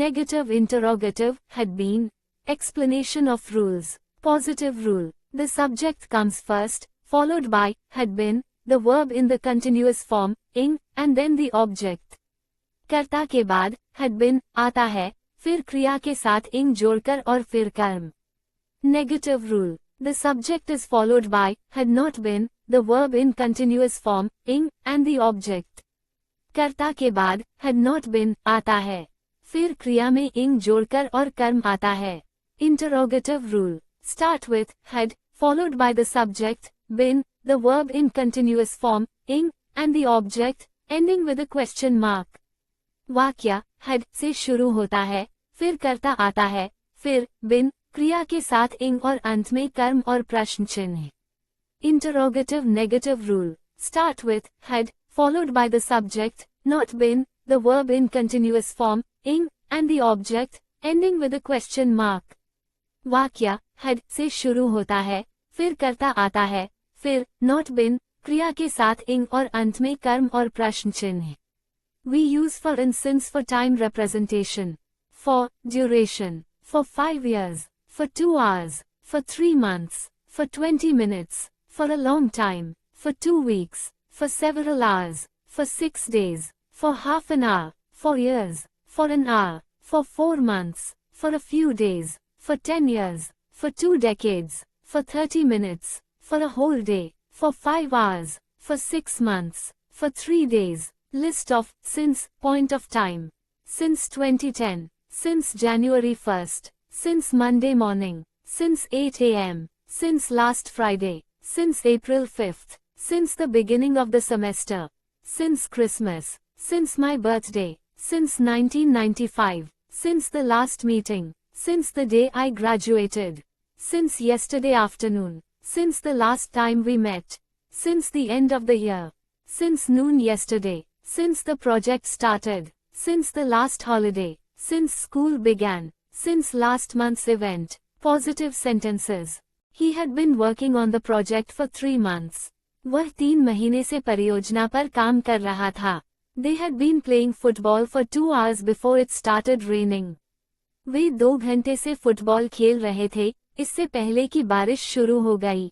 Negative interrogative, had been. Explanation of rules. Positive rule. The subject comes first, followed by, had been, the verb in the continuous form, ing, and then the object. कर्ता के बाद, had been, आता है, फिर क्रिया के साथ ing जोड़कर और फिर कर्म. Negative rule. The subject is followed by, had not been, the verb in continuous form, ing, and the object. कर्ता के बाद, had not been, आता है. फिर क्रिया में ing जोड़कर और कर्म आता है. Interrogative rule. Start with, had, followed by the subject, been, the verb in continuous form, ing, and the object, ending with a question mark. वाक्य, had, से शुरू होता है, फिर कर्ता आता है, फिर, been, क्रिया के साथ ing और अंत में कर्म और प्रश्न चिन्ह. Interrogative negative rule. Start with, had, followed by the subject, not been, the verb in continuous form, ing, and the object, ending with a question mark. वाक्य, had, से शुरू होता है, फिर कर्ता आता है, फिर, not been, क्रिया के साथ ing और अंत में कर्म और प्रश्न चिन्ह. We use for instance for time representation. For, duration. For 5 years. For 2 hours. For 3 months. For 20 minutes. For a long time. For 2 weeks. For several hours. For 6 days. For half an hour. For years. For an hour. For 4 months. For a few days. For 10 years. For 2 decades. For 30 minutes. For a whole day. For 5 hours. For 6 months. For 3 days. List of, since, point of time. Since 2010. Since January 1st. Since Monday morning. Since 8 a.m. Since last Friday. Since April 5th. Since the beginning of the semester. Since Christmas. Since my birthday. Since 1995. Since the last meeting. Since the day I graduated. Since yesterday afternoon. Since the last time we met. Since the end of the year. Since noon yesterday. Since the project started. Since the last holiday. Since school began. Since last month's event. Positive sentences. He had been working on the project for 3 months. वह 3 महीने से परियोजना पर काम कर रहा था. They had been playing football for 2 hours before it started raining. वे 2 घंटे से फुटबॉल खेल रहे थे, इससे पहले कि बारिश शुरू हो गई.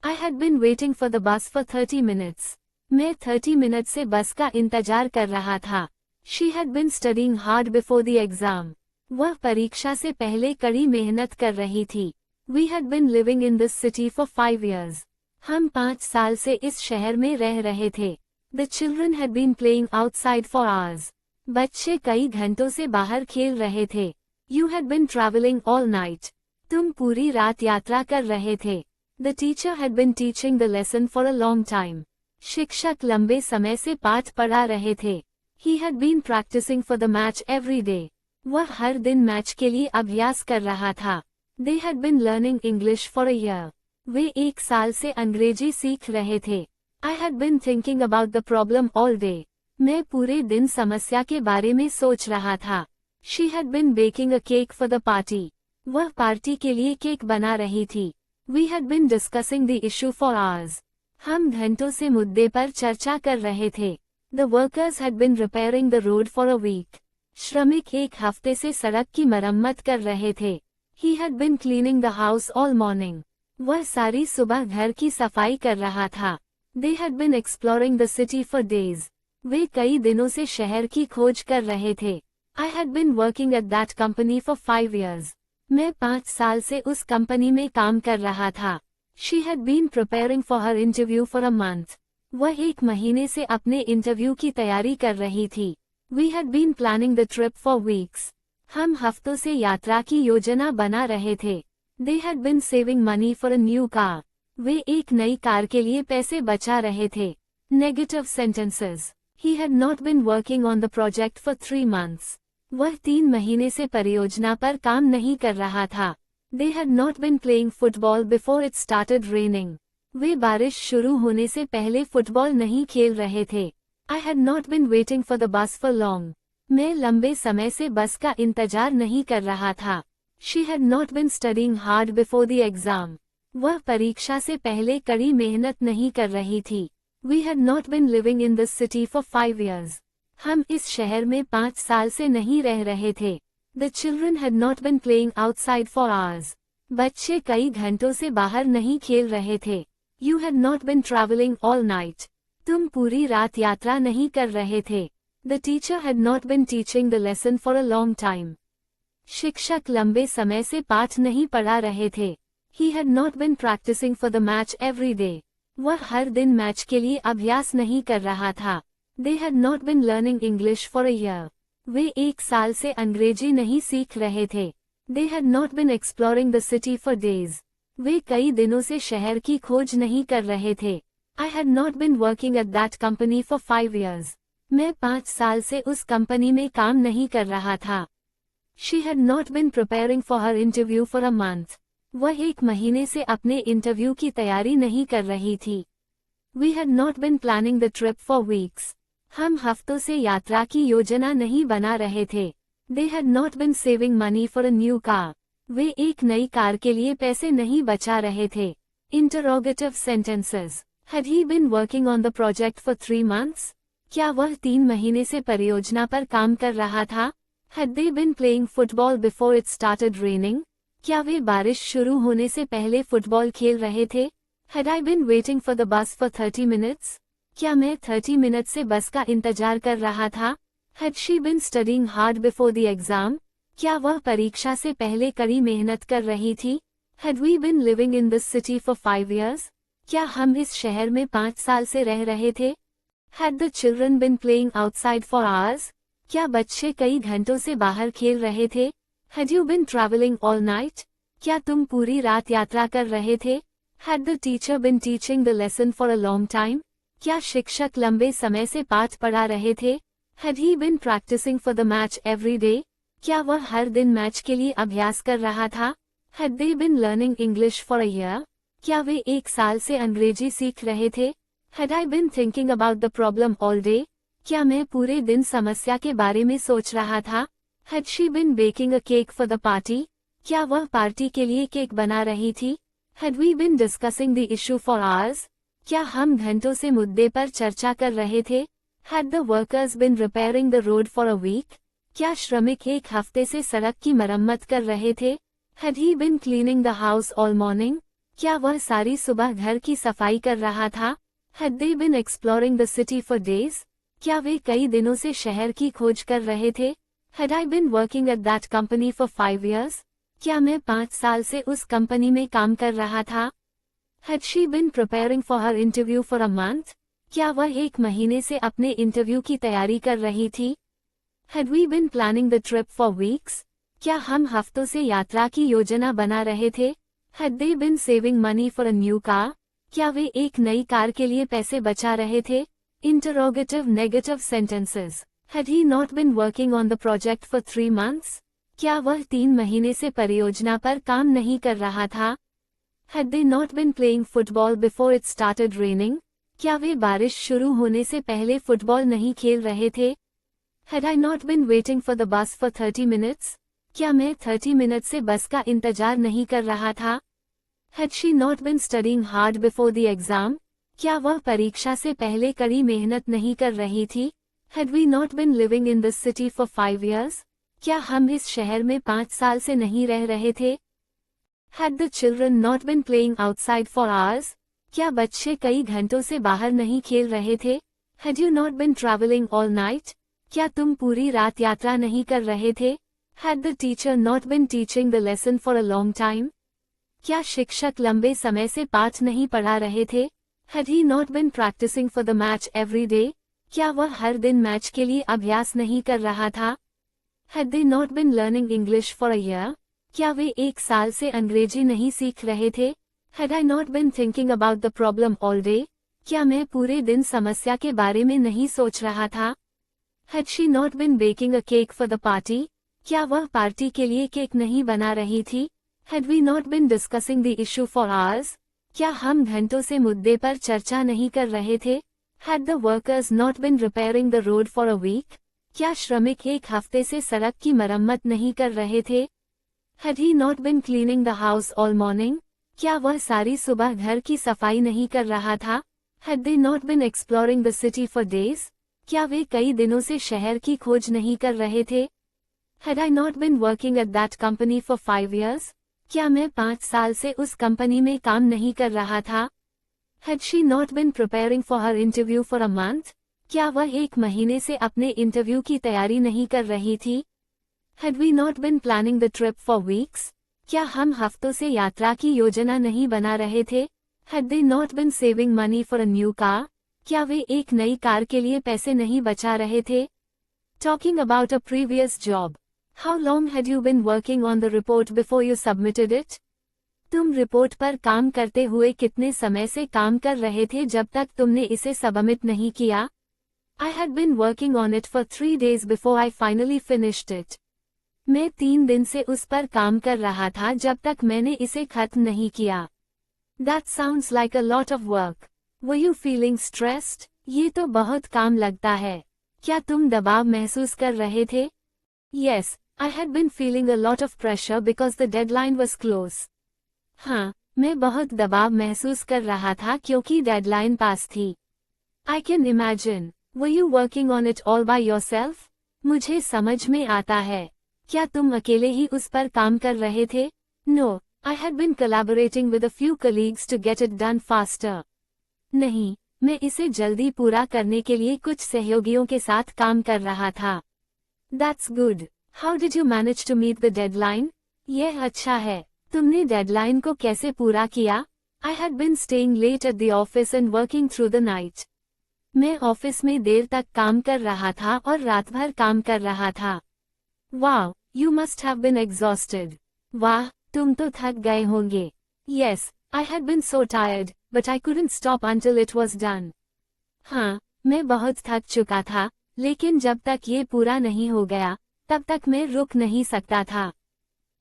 I had been waiting for the bus for 30 minutes. मैं 30 मिनट से बस का इंतजार कर रहा था. She had been studying hard before the exam. वह परीक्षा से पहले कड़ी मेहनत कर रही थी. We had been living in this city for 5 years. हम 5 साल से इस शहर में रह रहे थे. The children had been playing outside for hours. बच्चे कई घंटों से बाहर खेल रहे थे. You had been traveling all night. तुम पूरी रात यात्रा कर रहे थे. The teacher had been teaching the lesson for a long time. शिक्षक लंबे समय से पाठ पढ़ा रहे थे. He had been practicing for the match every day. वह हर दिन मैच के लिए अभ्यास कर रहा था. They had been learning English for a year. वे 1 साल से अंग्रेजी सीख रहे थे. I had been thinking about the problem all day. मैं पूरे दिन समस्या के बारे में सोच रहा था. She had been baking a cake for the party. वह पार्टी के लिए केक बना रही थी. We had been discussing the issue for hours. हम घंटों से मुद्दे पर चर्चा कर रहे थे. The workers had been repairing the road for a week. श्रमिक 1 हफ्ते से सड़क की मरम्मत कर रहे थे. He had been cleaning the house all morning. वह सारी सुबह घर की सफाई कर रहा था. They had been exploring the city for days. वे कई दिनों से शहर की खोज कर रहे थे. I had been working at that company for 5 years. मैं 5 साल से उस कंपनी में काम कर रहा था. She had been preparing for her interview for a month. वह 1 महीने से अपने इंटरव्यू की तैयारी कर रही थी. We had been planning the trip for weeks. हम हफ्तों से यात्रा की योजना बना रहे थे. They had been saving money for a new car. वे एक नई कार के लिए पैसे बचा रहे थे. Negative sentences. He had not been working on the project for 3 months. वह 3 महीने से परियोजना पर काम नहीं कर रहा था. They had not been playing football before it started raining. वे बारिश शुरू होने से पहले फुटबॉल नहीं खेल रहे थे. I had not been waiting for the bus for long. मैं लंबे समय से बस का इंतजार नहीं कर रहा था. She had not been studying hard before the exam. वह परीक्षा से पहले कड़ी मेहनत नहीं कर रही थी. We had not been living in this city for 5 years. हम इस शहर में 5 साल से नहीं रह रहे थे. The children had not been playing outside for hours. बच्चे कई घंटों से बाहर नहीं खेल रहे थे. You had not been traveling all night. तुम पूरी रात यात्रा नहीं कर रहे थे. The teacher had not been teaching the lesson for a long time. शिक्षक लंबे समय से पाठ नहीं पढ़ा रहे थे. He had not been practicing for the match every day. वह हर दिन मैच के लिए अभ्यास नहीं कर रहा था. They had not been learning English for a year. वे 1 साल से अंग्रेजी नहीं सीख रहे थे. They had not been exploring the city for days. वे कई दिनों से शहर की खोज नहीं कर रहे थे. I had not been working at that company for 5 years. मैं 5 साल से उस कंपनी में काम नहीं कर रहा था. She had not been preparing for her interview for a month. वह 1 महीने से अपने इंटरव्यू की तैयारी नहीं कर रही थी. We had not been planning the trip for weeks. हम हफ्तों से यात्रा की योजना नहीं बना रहे थे. They had not been saving money for a new car. वे एक नई कार के लिए पैसे नहीं बचा रहे थे. Interrogative sentences. Had he been working on the project for 3 months? क्या वह 3 महीने से परियोजना पर काम कर रहा था? Had they been playing football before it started raining? क्या वे बारिश शुरू होने से पहले फुटबॉल खेल रहे थे? Had I been waiting for the bus for 30 minutes? क्या मैं 30 मिनट से बस का इंतजार कर रहा था? Had she been studying hard before the exam? क्या वह परीक्षा से पहले कड़ी मेहनत कर रही थी? Had we been living in this city for 5 years? क्या हम इस शहर में 5 साल से रह रहे थे? Had the children been playing outside for hours? क्या बच्चे कई घंटों से बाहर खेल रहे थे? Had you been traveling all night? क्या तुम पूरी रात यात्रा कर रहे थे? Had the teacher been teaching the lesson for a long time? क्या शिक्षक लंबे समय से पाठ पढ़ा रहे थे? Had he been practicing for the match every day? क्या वह हर दिन मैच के लिए अभ्यास कर रहा था? Had they been learning English for a year? क्या वे 1 साल से अंग्रेजी सीख रहे थे? Had I been thinking about the problem all day? क्या मैं पूरे दिन समस्या के बारे में सोच रहा था? Had she been baking a cake for the party? क्या वह पार्टी के लिए केक बना रही थी? Had we been discussing the issue for hours? क्या हम घंटों से मुद्दे पर चर्चा कर रहे थे? Had the workers been repairing the road for a week? क्या श्रमिक 1 हफ्ते से सड़क की मरम्मत कर रहे थे? Had he been cleaning the house all morning? क्या वह सारी सुबह घर की सफाई कर रहा था? Had they been exploring the city for days? क्या वे कई दिनों से शहर की खोज कर रहे थे? Had I been working at that company for 5 years? क्या मैं 5 साल से उस कंपनी में काम कर रहा था? Had she been preparing for her interview for a month? क्या वह 1 महीने से अपने इंटरव्यू की तैयारी कर रही थी? Had we been planning the trip for weeks? क्या हम हफ्तों से यात्रा की योजना बना रहे थे? Had they been saving money for a new car? क्या वे एक नई कार के लिए पैसे बचा रहे थे? Interrogative negative sentences. Had he not been working on the project for 3 months? क्या वह 3 महीने से परियोजना पर काम नहीं कर रहा था? Had they not been playing football before it started raining? क्या वे बारिश शुरू होने से पहले फुटबॉल नहीं खेल रहे थे? Had I not been waiting for the bus for 30 minutes? क्या मैं 30 मिनट से बस का इंतजार नहीं कर रहा था? Had she not been studying hard before the exam? क्या वह परीक्षा से पहले कड़ी मेहनत नहीं कर रही थी? Had we not been living in this city for 5 years? क्या हम इस शहर में 5 साल से नहीं रह रहे थे? Had the children not been playing outside for hours? क्या बच्चे कई घंटों से बाहर नहीं खेल रहे थे? Had you not been traveling all night? क्या तुम पूरी रात यात्रा नहीं कर रहे थे? Had the teacher not been teaching the lesson for a long time? क्या शिक्षक लंबे समय से पाठ नहीं पढ़ा रहे थे? Had he not been practicing for the match every day? क्या वह हर दिन मैच के लिए अभ्यास नहीं कर रहा था? Had they not been learning English for a year? क्या वे 1 साल से अंग्रेजी नहीं सीख रहे थे? Had I not been thinking about the problem all day? क्या मैं पूरे दिन समस्या के बारे में नहीं सोच रहा था? Had she not been baking a cake for the party? क्या वह पार्टी के लिए केक नहीं बना रही थी? Had we not been discussing the issue for hours? क्या हम घंटों से मुद्दे पर चर्चा नहीं कर रहे थे? Had the workers not been repairing the road for a week? क्या श्रमिक 1 हफ्ते से सड़क की मरम्मत नहीं कर रहे थे? Had he not been cleaning the house all morning? क्या वह सारी सुबह घर की सफाई नहीं कर रहा था? Had they not been exploring the city for days? क्या वे कई दिनों से शहर की खोज नहीं कर रहे थे? Had I not been working at that company for 5 years? क्या मैं 5 साल से उस कंपनी में काम नहीं कर रहा था? Had she not been preparing for her interview for a month? क्या वह 1 महीने से अपने इंटरव्यू की तैयारी नहीं कर रही थी? Had we not been planning the trip for weeks? क्या हम हफ्तों से यात्रा की योजना नहीं बना रहे थे? Had they not been saving money for a new car? क्या वे एक नई कार के लिए पैसे नहीं बचा रहे थे? Talking about a previous job. How long had you been working on the report before you submitted it? तुम रिपोर्ट पर काम करते हुए कितने समय से काम कर रहे थे जब तक तुमने इसे सबमिट नहीं किया? I had been working on it for 3 days before I finally finished it. मैं 3 दिन से उस पर काम कर रहा था जब तक मैंने इसे खत्म नहीं किया. That sounds like a lot of work. Were you feeling stressed? ये तो बहुत काम लगता है. क्या तुम दबाव महसूस कर रहे थे? Yes, I had been feeling a lot of pressure because the deadline was close. हाँ, मैं बहुत दबाव महसूस कर रहा था क्योंकि डेडलाइन पास थी. I can imagine. Were you working on it all by yourself? मुझे समझ में आता है. क्या तुम अकेले ही उस पर काम कर रहे थे? No, I had been collaborating with a few colleagues to get it done faster. नहीं, मैं इसे जल्दी पूरा करने के लिए कुछ सहयोगियों के साथ काम कर रहा था. That's good. How did you manage to meet the deadline? यह अच्छा है. तुमने डेडलाइन को कैसे पूरा किया? I had been staying late at the office and working through the night. मैं ऑफिस में देर तक काम कर रहा था और रात भर काम कर रहा था. Wow, you must have been exhausted. वाह, तुम तो थक गए होंगे. Yes, I had been so tired, but I couldn't stop until it was done. हाँ, मैं बहुत थक चुका था, लेकिन जब तक ये पूरा नहीं हो गया, तब तक मैं रुक नहीं सकता था.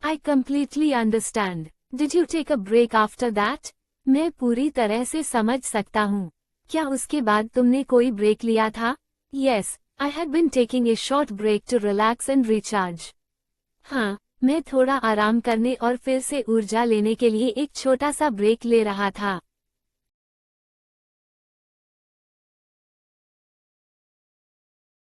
I completely understand. Did you take a break after that? मैं पूरी तरह से समझ सकता हूँ. क्या उसके बाद तुमने कोई ब्रेक लिया था? Yes, I had been taking a short break to relax and recharge. हाँ, मैं थोड़ा आराम करने और फिर से ऊर्जा लेने के लिए एक छोटा सा ब्रेक ले रहा था.